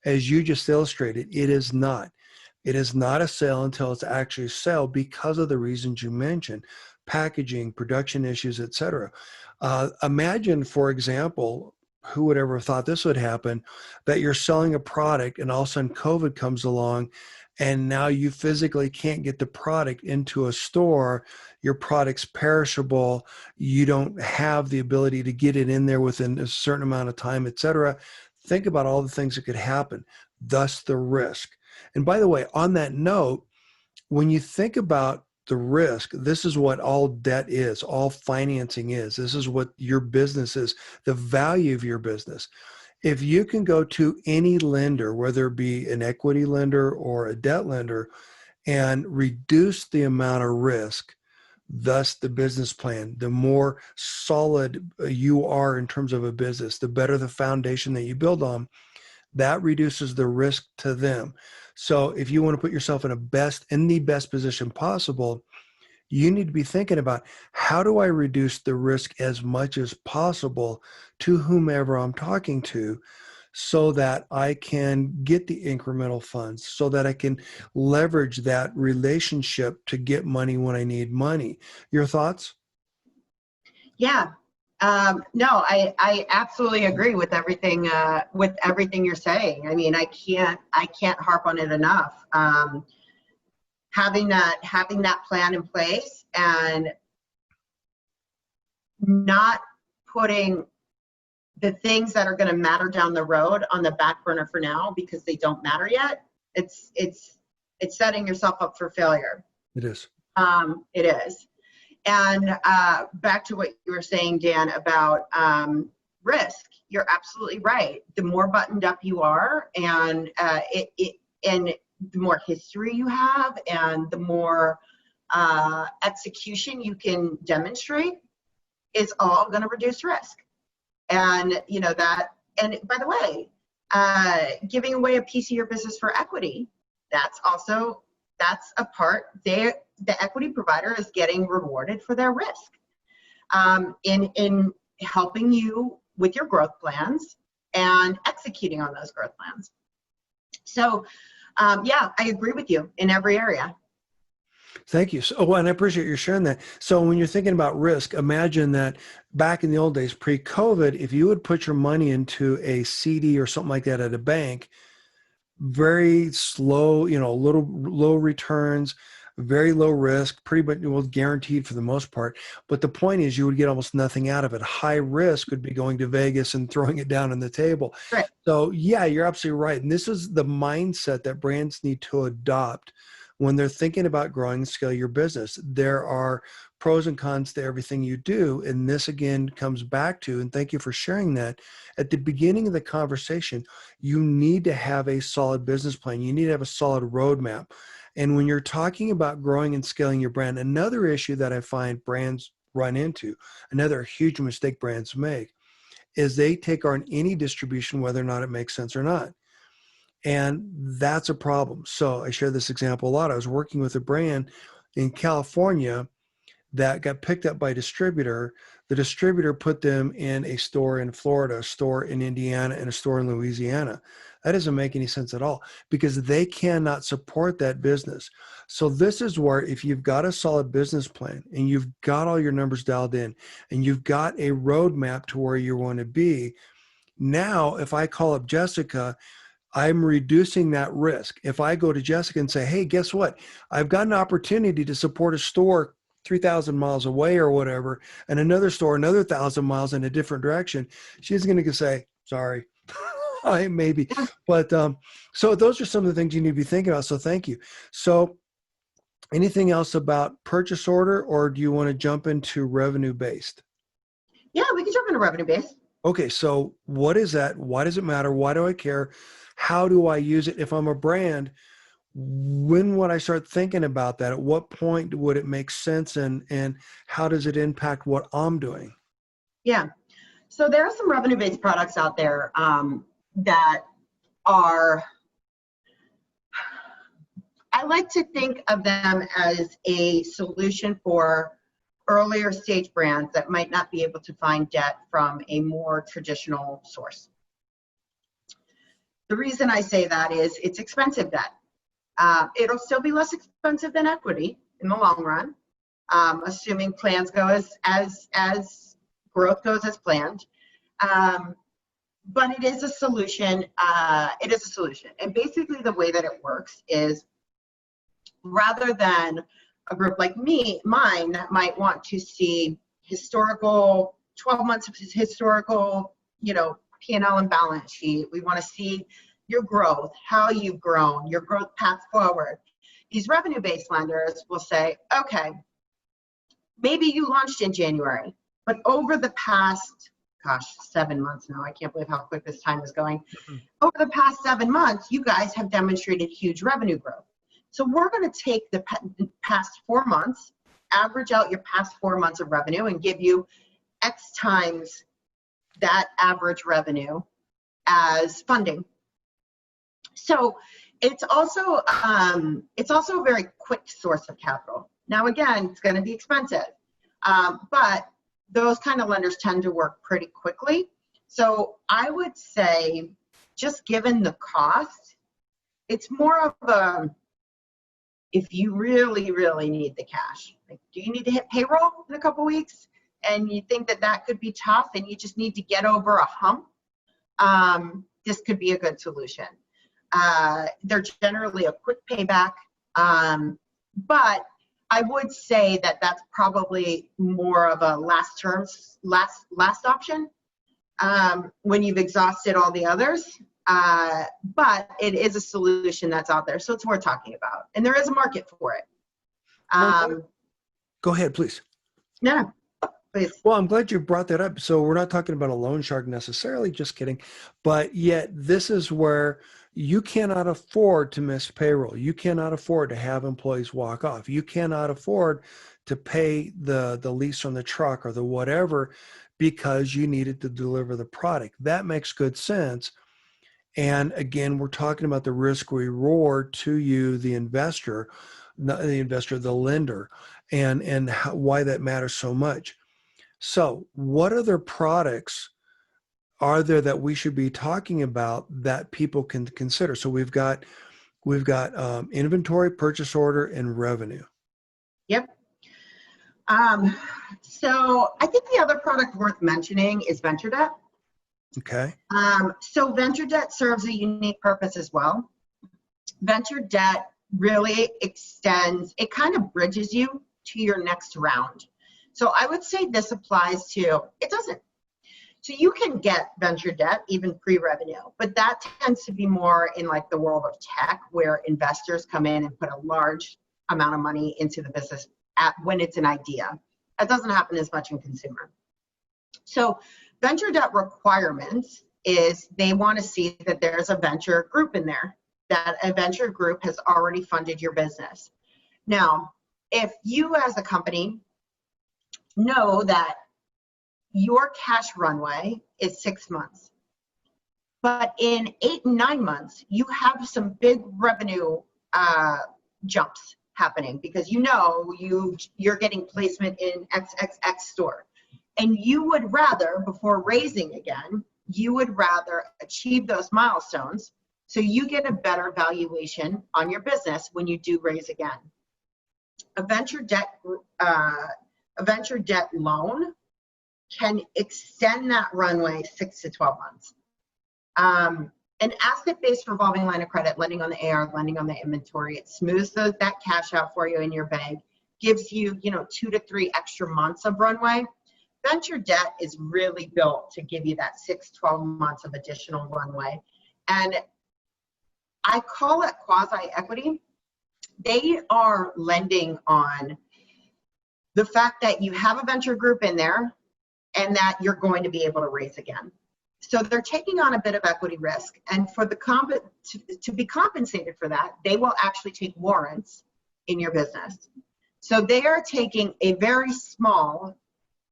As you just illustrated, it is not. It is not a sale until it's actually a sale because of the reasons you mentioned: packaging, production issues, etc. Imagine, for example, who would ever have thought this would happen, that you're selling a product and all of a sudden COVID comes along and now you physically can't get the product into a store. Your product's perishable. You don't have the ability to get it in there within a certain amount of time, etc. Think about all the things that could happen, thus the risk. And by the way, on that note, when you think about the risk, this is what all debt is, all financing is. This is what your business is, the value of your business. If you can go to any lender, whether it be an equity lender or a debt lender, and reduce the amount of risk, thus the business plan, the more solid you are in terms of a business, the better the foundation that you build on, that reduces the risk to them. So if you want to put yourself in the best position possible, you need to be thinking about, how do I reduce the risk as much as possible to whomever I'm talking to, so that I can get the incremental funds, so that I can leverage that relationship to get money when I need money. Your thoughts? Yeah. No, I absolutely agree with everything you're saying. I mean, I can't harp on it enough. Having that plan in place and not putting the things that are going to matter down the road on the back burner for now because they don't matter yet. It's setting yourself up for failure. It is. It is. And back to what you were saying, Dan, about risk, you're absolutely right. The more buttoned up you are, and and the more history you have, and the more execution you can demonstrate, is all going to reduce risk. And you know that. And by the way, giving away a piece of your business for equity, that's a part. The equity provider is getting rewarded for their risk in helping you with your growth plans and executing on those growth plans. So yeah, I agree with you in every area. Thank you. And I appreciate you sharing that. So when you're thinking about risk, imagine that back in the old days, pre-COVID, if you would put your money into a CD or something like that at a bank, very slow, low returns, very low risk, pretty much guaranteed for the most part. But the point is, you would get almost nothing out of it. High risk would be going to Vegas and throwing it down on the table. Right. So yeah, you're absolutely right. And this is the mindset that brands need to adopt when they're thinking about growing and scale your business. There are pros and cons to everything you do. And this again comes back to, and thank you for sharing that, at the beginning of the conversation, you need to have a solid business plan. You need to have a solid roadmap. And when you're talking about growing and scaling your brand, another issue that I find brands run into, another huge mistake brands make, is they take on any distribution, whether or not it makes sense or not. And that's a problem. So I share this example a lot. I was working with a brand in California that got picked up by a distributor. The distributor put them in a store in Florida, a store in Indiana, and a store in Louisiana. That doesn't make any sense at all because they cannot support that business. So this is where if you've got a solid business plan and you've got all your numbers dialed in and you've got a roadmap to where you want to be, now if I call up Jessica, I'm reducing that risk. If I go to Jessica and say, hey, guess what? I've got an opportunity to support a store 3,000 miles away or whatever, and another store another 1,000 miles in a different direction, she's going to say, sorry, I maybe. But so those are some of the things you need to be thinking about. So thank you. So anything else about purchase order, or do you want to jump into revenue based? Yeah, we can jump into revenue based. Okay, so what is that? Why does it matter? Why do I care? How do I use it? If I'm a brand, when would I start thinking about that? At what point would it make sense? And how does it impact what I'm doing? Yeah. So there are some revenue-based products out there that are, I like to think of them as a solution for earlier stage brands that might not be able to find debt from a more traditional source. The reason I say that is it's expensive debt. It'll still be less expensive than equity in the long run, assuming plans go as growth goes as planned. But it is a solution. It is a solution. And basically the way that it works is rather than a group like mine that might want to see historical 12 months of historical, P&L and balance sheet. We want to see your growth, how you've grown, your growth path forward. These revenue-based lenders will say, okay, maybe you launched in January, but over the past, 7 months now, I can't believe how quick this time is going. Over the past 7 months, you guys have demonstrated huge revenue growth. So we're going to take the past 4 months, average out your past 4 months of revenue and give you X times that average revenue as funding. So it's also a very quick source of capital. Now, again, it's going to be expensive, but those kind of lenders tend to work pretty quickly. So I would say, just given the cost, it's more of a, if you really, really need the cash, like, do you need to hit payroll in a couple weeks? And you think that that could be tough and you just need to get over a hump, this could be a good solution. They're generally a quick payback, but I would say that that's probably more of a last option when you've exhausted all the others. But it is a solution that's out there, so it's worth talking about, and there is a market for it. Go ahead, please. No, please. Well, I'm glad you brought that up. So we're not talking about a loan shark necessarily, just kidding. But yet this is where you cannot afford to miss payroll. You cannot afford to have employees walk off. You cannot afford to pay the lease on the truck or the whatever because you needed to deliver the product. That makes good sense. And again, we're talking about the risk reward to you, the investor, not the investor, the lender, and why that matters so much. So what other products are there that we should be talking about that people can consider? So we've got inventory, purchase order, and revenue. Yep. So I think the other product worth mentioning is venture debt. Okay. So venture debt serves a unique purpose as well. Venture debt really extends, it kind of bridges you to your next round. So I would say this applies to, it doesn't. So you can get venture debt even pre-revenue, but that tends to be more in like the world of tech where investors come in and put a large amount of money into the business when it's an idea. That doesn't happen as much in consumer. So venture debt requirements is they want to see that there's a venture group in there, that a venture group has already funded your business. Now, if you as a company know that your cash runway is 6 months, but in 8 and 9 months, you have some big revenue jumps happening because you're getting placement in XXX store. And you would rather, before raising again, you would rather achieve those milestones so you get a better valuation on your business when you do raise again. A venture debt loan can extend that runway 6 to 12 months. An asset-based revolving line of credit, lending on the AR, lending on the inventory, it smooths that cash out for you in your bank, gives you, 2 to 3 extra months of runway. Venture debt is really built to give you that 6, 12 months of additional runway. And I call it quasi-equity. They are lending on the fact that you have a venture group in there and that you're going to be able to raise again. So they're taking on a bit of equity risk, and for to be compensated for that, they will actually take warrants in your business. So they are taking a very small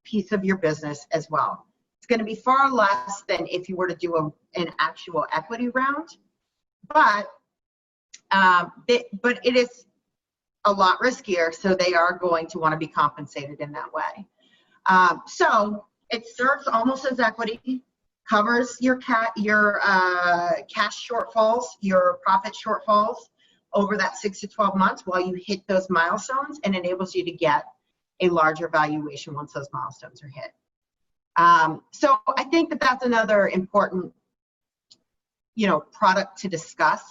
piece of your business as well. It's going to be far less than if you were to do an actual equity round, but it is a lot riskier, so they are going to want to be compensated in that way. So it serves almost as equity, covers your cash shortfalls, your profit shortfalls over that 6 to 12 months while you hit those milestones, and enables you to get a larger valuation once those milestones are hit. So I think that that's another important, product to discuss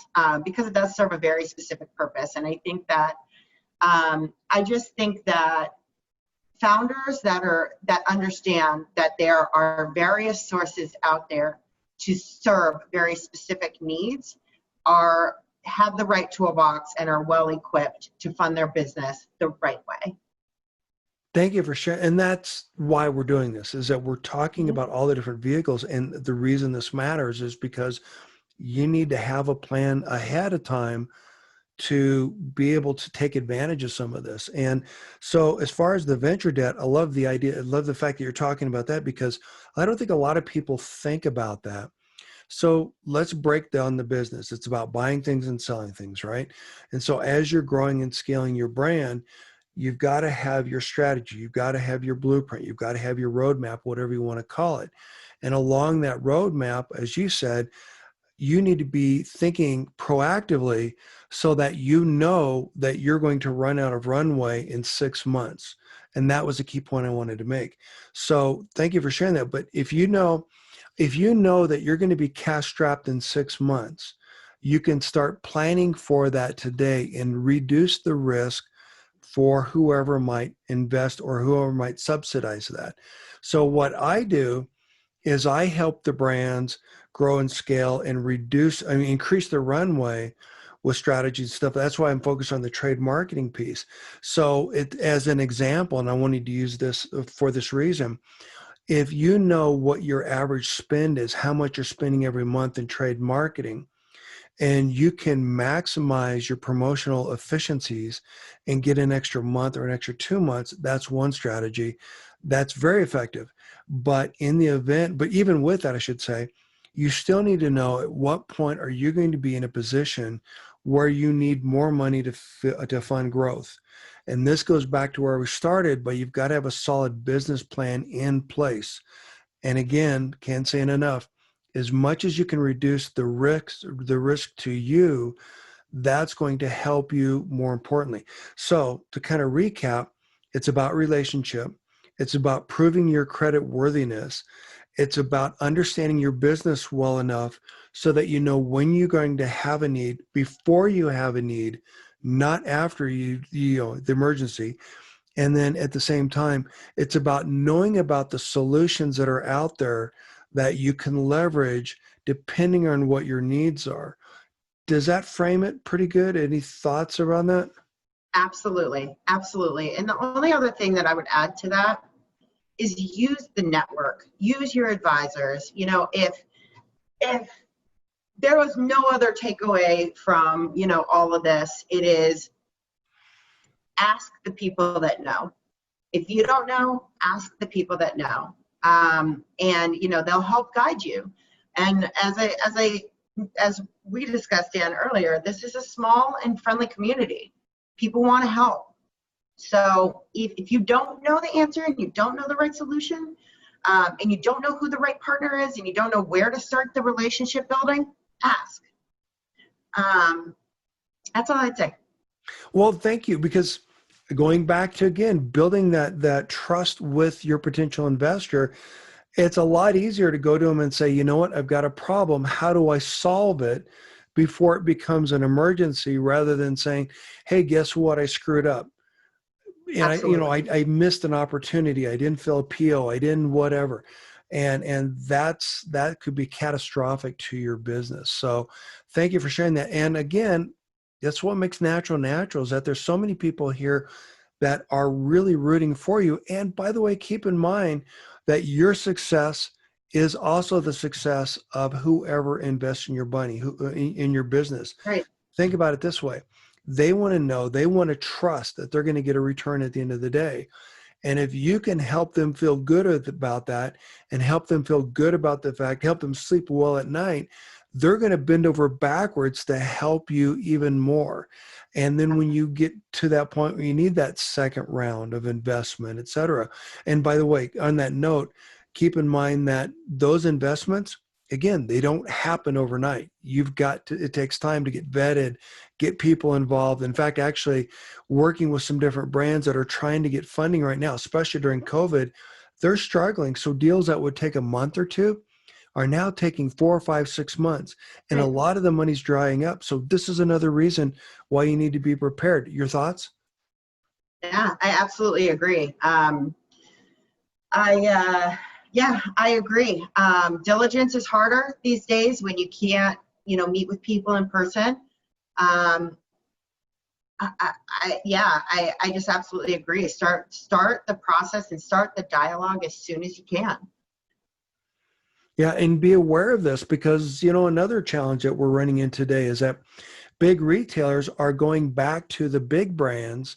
because it does serve a very specific purpose. And I think that I just think that founders that understand that there are various sources out there to serve very specific needs have the right toolbox and are well equipped to fund their business the right way. Thank you for sharing. And that's why we're doing this, is that we're talking about all the different vehicles. And the reason this matters is because you need to have a plan ahead of time to be able to take advantage of some of this. And so as far as the venture debt, I love the idea. I love the fact that you're talking about that, because I don't think a lot of people think about that. So let's break down the business. It's about buying things and selling things, right? And so as you're growing and scaling your brand, you've got to have your strategy. You've got to have your blueprint. You've got to have your roadmap, whatever you want to call it. And along that roadmap, as you said, you need to be thinking proactively so that you know that you're going to run out of runway in 6 months. And that was a key point I wanted to make. So thank you for sharing that. But if you know that you're going to be cash strapped in 6 months, you can start planning for that today and reduce the risk for whoever might invest or whoever might subsidize that. So what I do is I help the brands grow and scale and increase their runway with strategies and stuff. That's why I'm focused on the trade marketing piece. So as an example, and I wanted to use this for this reason, if you know what your average spend is, how much you're spending every month in trade marketing, and you can maximize your promotional efficiencies and get an extra month or an extra 2 months, that's one strategy. That's very effective. But even with that, I should say, you still need to know at what point are you going to be in a position where you need more money to fund growth. And this goes back to where we started, but you've got to have a solid business plan in place. And again, can't say it enough, as much as you can reduce the risk to you, that's going to help you more importantly. So to kind of recap, it's about relationship. It's about proving your credit worthiness. It's about understanding your business well enough so that you know when you're going to have a need before you have a need, not after the emergency. And then at the same time, it's about knowing about the solutions that are out there that you can leverage depending on what your needs are. Does that frame it pretty good? Any thoughts around that? Absolutely. Absolutely. And the only other thing that I would add to that is use the network, use your advisors. If there was no other takeaway from, all of this, it is ask the people that know. If you don't know, ask the people that know. And they'll help guide you. And as we discussed, Dan, earlier, this is a small and friendly community. People want to help. So if you don't know the answer and you don't know the right solution, and you don't know who the right partner is, and you don't know where to start the relationship building, ask. That's all I'd say. Well, thank you, because going back to, again, building that trust with your potential investor, it's a lot easier to go to them and say, you know what, I've got a problem. How do I solve it before it becomes an emergency, rather than saying, hey, guess what? I screwed up. And Absolutely. I missed an opportunity. I didn't fill a PO. I didn't whatever. And that could be catastrophic to your business. So thank you for sharing that. And again, that's what makes natural is that there's so many people here that are really rooting for you. And by the way, keep in mind that your success is also the success of whoever invests in your money, in your business. Right. Think about it this way. They want to know, they want to trust that they're going to get a return at the end of the day. And if you can help them feel good about that, and help them feel good about the fact, help them sleep well at night, they're going to bend over backwards to help you even more. And then when you get to that point where you need that second round of investment, et cetera. And by the way, on that note, keep in mind that those investments, again, they don't happen overnight. It takes time to get vetted, get people involved. In fact, actually working with some different brands that are trying to get funding right now, especially during COVID, they're struggling. So deals that would take a month or two are now taking 4 or 5, 6 months. And a lot of the money's drying up. So this is another reason why you need to be prepared. Your thoughts? Yeah, I absolutely agree. I agree. Diligence is harder these days when you can't, meet with people in person. I just absolutely agree. Start the process and start the dialogue as soon as you can. Yeah, and be aware of this, because, another challenge that we're running into today is that big retailers are going back to the big brands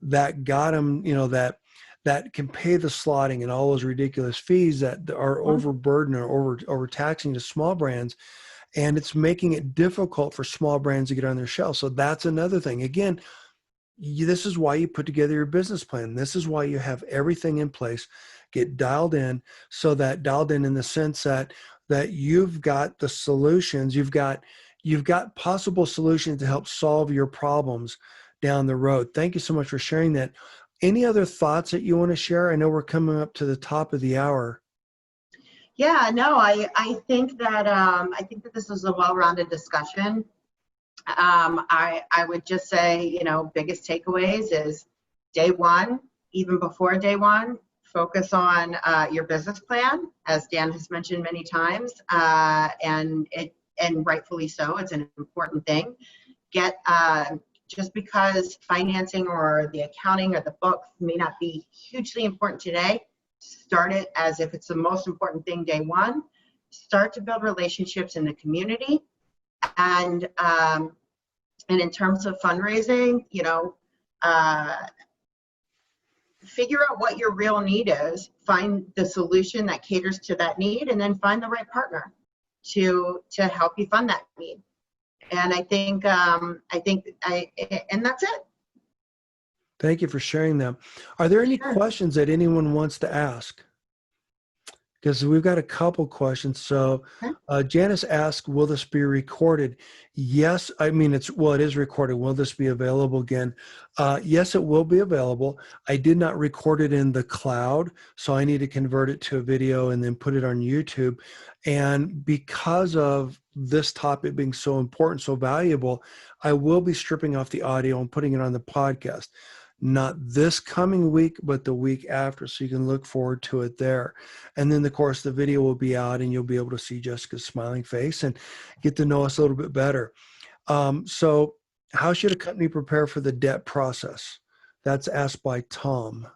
that got them, that can pay the slotting and all those ridiculous fees that are overburdened or overtaxing to small brands. And it's making it difficult for small brands to get on their shelf. So that's another thing. Again, this is why you put together your business plan. This is why you have everything in place, get dialed in, so that dialed in the sense that you've got the solutions, you've got possible solutions to help solve your problems down the road. Thank you so much for sharing that. Any other thoughts that you want to share? I know we're coming up to the top of the hour. Yeah, no, I think that this was a well-rounded discussion. I would just say, biggest takeaways is day one, even before day one, focus on your business plan, as Dan has mentioned many times, and rightfully so. It's an important thing. Just because financing or the accounting or the books may not be hugely important today, start it as if it's the most important thing day one. Start to build relationships in the community, and in terms of fundraising, figure out what your real need is, find the solution that caters to that need, and then find the right partner to help you fund that need. And and that's it. Thank you for sharing that. Are there any questions that anyone wants to ask? Because we've got a couple questions. So Janice asked, will this be recorded? Yes. I mean, it is recorded. Will this be available again? Yes, it will be available. I did not record it in the cloud, so I need to convert it to a video and then put it on YouTube. And because of this topic being so important, so valuable, I will be stripping off the audio and putting it on the podcast. Not this coming week, but the week after. So you can look forward to it there. And then, of course, the video will be out and you'll be able to see Jessica's smiling face and get to know us a little bit better. So how should a company prepare for the debt process? That's asked by Tom.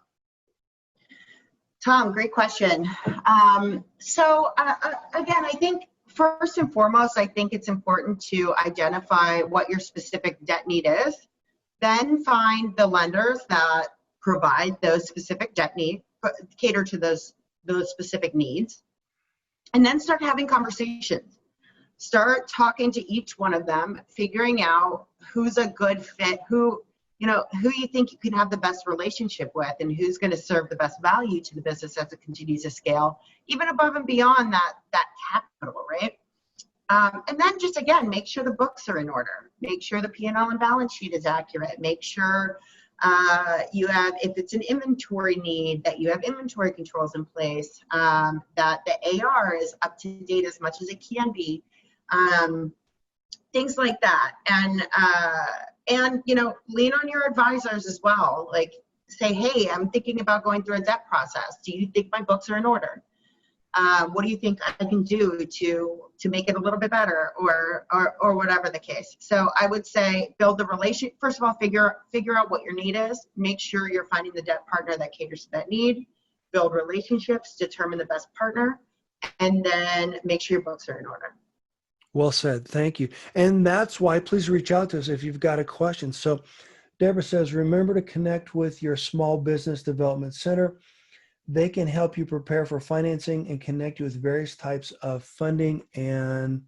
Tom, great question. Again, I think first and foremost, I think it's important to identify what your specific debt need is. Then find the lenders that provide those specific debt needs, cater to those specific needs, and then start having conversations. Start talking to each one of them, figuring out who's a good fit, who who you think you can have the best relationship with and who's going to serve the best value to the business as it continues to scale, even above and beyond that capital, right? And then just, again, make sure the books are in order. Make sure the P&L and balance sheet is accurate. Make sure you have, if it's an inventory need, that you have inventory controls in place, that the AR is up to date as much as it can be, things like that. And lean on your advisors as well. Like, say, hey, I'm thinking about going through a debt process. Do you think my books are in order? What do you think I can do to make it a little bit better, or whatever the case? So I would say build the relationship. First of all, figure out what your need is. Make sure you're finding the debt partner that caters to that need. Build relationships, determine the best partner, and then make sure your books are in order. Well said. Thank you. And that's why please reach out to us if you've got a question. So Deborah says, remember to connect with your small business development center. They can help you prepare for financing and connect you with various types of funding, and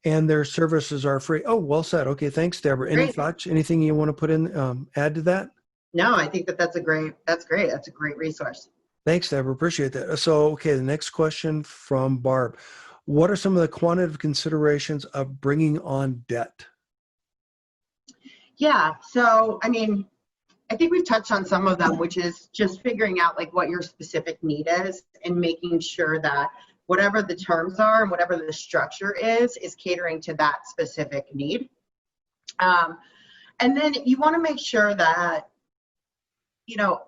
their services are free. Oh, well said. Okay. Thanks, Deborah. Any Great. thoughts? Anything you want to put in, add to that? No, I think that's great. That's a great resource. Thanks, Deborah. Appreciate that. So, okay. The next question from Barb. What are some of the quantitative considerations of bringing on debt? Yeah. So, I mean, I think we've touched on some of them, which is just figuring out like what your specific need is and making sure that whatever the terms are and whatever the structure is catering to that specific need. And then you want to make sure that, I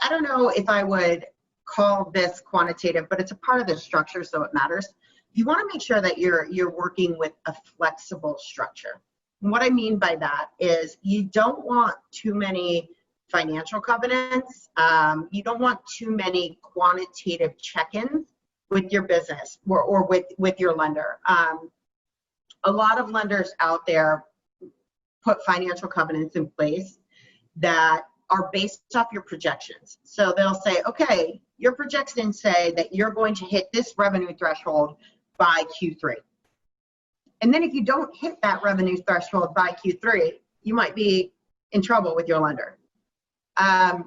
don't know if I would call this quantitative, but it's a part of the structure, so it matters. You want to make sure that you're working with a flexible structure. And what I mean by that is you don't want too many financial covenants. You don't want too many quantitative check-ins with your business or with your lender. A lot of lenders out there put financial covenants in place that are based off your projections. So they'll say, okay, your projections say that you're going to hit this revenue threshold by Q3. And then if you don't hit that revenue threshold by Q3, you might be in trouble with your lender. I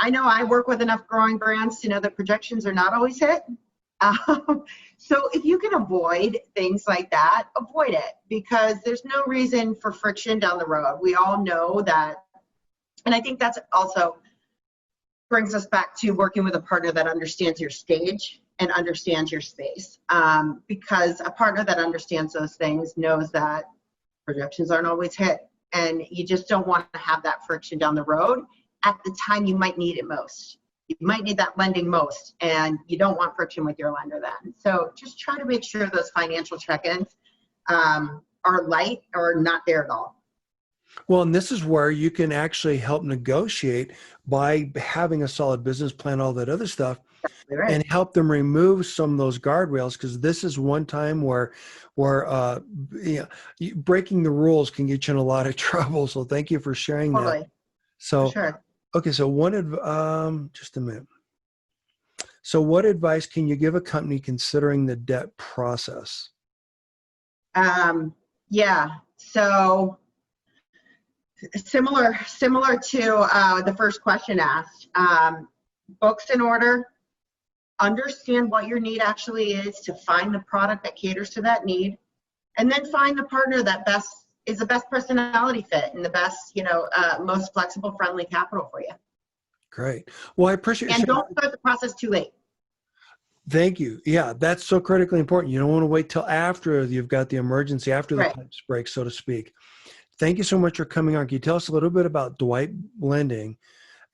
know I work with enough growing brands to know that projections are not always hit. So if you can avoid things like that, avoid it, because there's no reason for friction down the road. We all know that. And I think that's also brings us back to working with a partner that understands your stage and understands your space. Because a partner that understands those things knows that projections aren't always hit. And you just don't want to have that friction down the road at the time you might need it most. You might need that lending most, and you don't want friction with your lender then. So just try to make sure those financial check-ins are light or not there at all. Well, and this is where you can actually help negotiate by having a solid business plan, all that other stuff, right, and help them remove some of those guardrails, because this is one time where breaking the rules can get you in a lot of trouble. So thank you for sharing that. So, sure. Okay, so just a minute. So what advice can you give a company considering the debt process? Yeah, so similar to the first question asked, books in order, understand what your need actually is to find the product that caters to that need, and then find the partner that is the best personality fit and the best, most flexible, friendly capital for you. Great. Well, I appreciate. And don't start the process too late. Thank you. Yeah, that's so critically important. You don't want to wait till after you've got the emergency, after the pipes break, so to speak. Thank you so much for coming on. Can you tell us a little bit about Dwight Lending,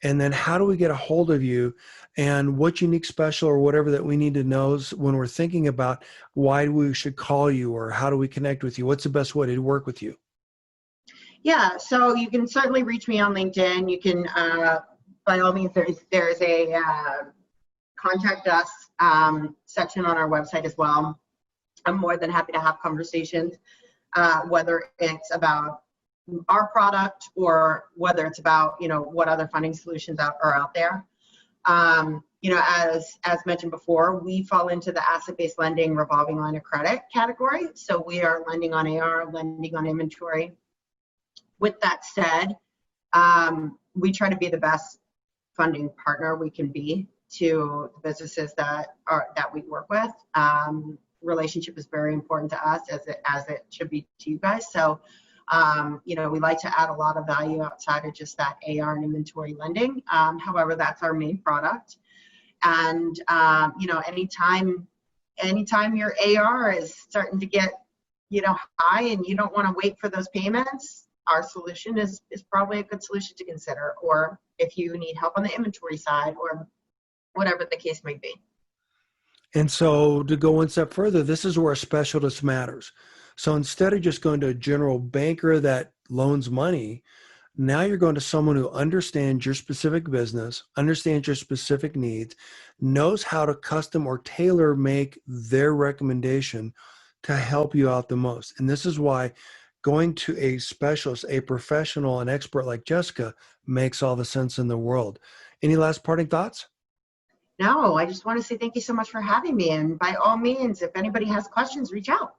and then how do we get a hold of you, and what unique special or whatever that we need to know when we're thinking about why we should call you, or how do we connect with you? What's the best way to work with you? Yeah, so you can certainly reach me on LinkedIn. You can, by all means, there's a contact us section on our website as well. I'm more than happy to have conversations, whether it's about our product or whether it's about, what other funding solutions are out there. as mentioned before, we fall into the asset-based lending revolving line of credit category. So we are lending on AR, lending on inventory. With that said, we try to be the best funding partner we can be to the businesses that we work with. Relationship is very important to us, as it should be to you guys. So, we like to add a lot of value outside of just that AR and inventory lending. However, that's our main product. And anytime your AR is starting to get high and you don't want to wait for those payments, our solution is probably a good solution to consider. Or if you need help on the inventory side, or whatever the case may be. And so to go one step further, this is where a specialist matters. So instead of just going to a general banker that loans money, now you're going to someone who understands your specific business, understands your specific needs, knows how to custom or tailor make their recommendation to help you out the most. And this is why going to a specialist, a professional, an expert like Jessica makes all the sense in the world. Any last parting thoughts? No, I just want to say thank you so much for having me. And by all means, if anybody has questions, reach out.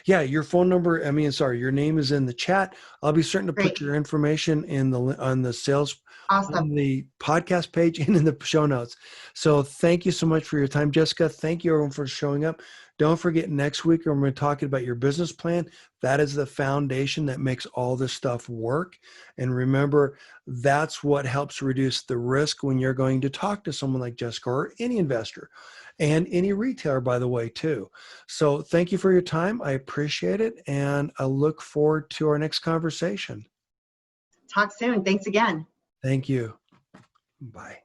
Yeah, your phone number, your name is in the chat. I'll be certain to put your information on the sales, on the podcast page and in the show notes. So thank you so much for your time, Jessica. Thank you everyone for showing up. Don't forget, next week we're going to be talking about your business plan. That is the foundation that makes all this stuff work. And remember, that's what helps reduce the risk when you're going to talk to someone like Jessica or any investor and any retailer, by the way, too. So thank you for your time. I appreciate it. And I look forward to our next conversation. Talk soon. Thanks again. Thank you. Bye.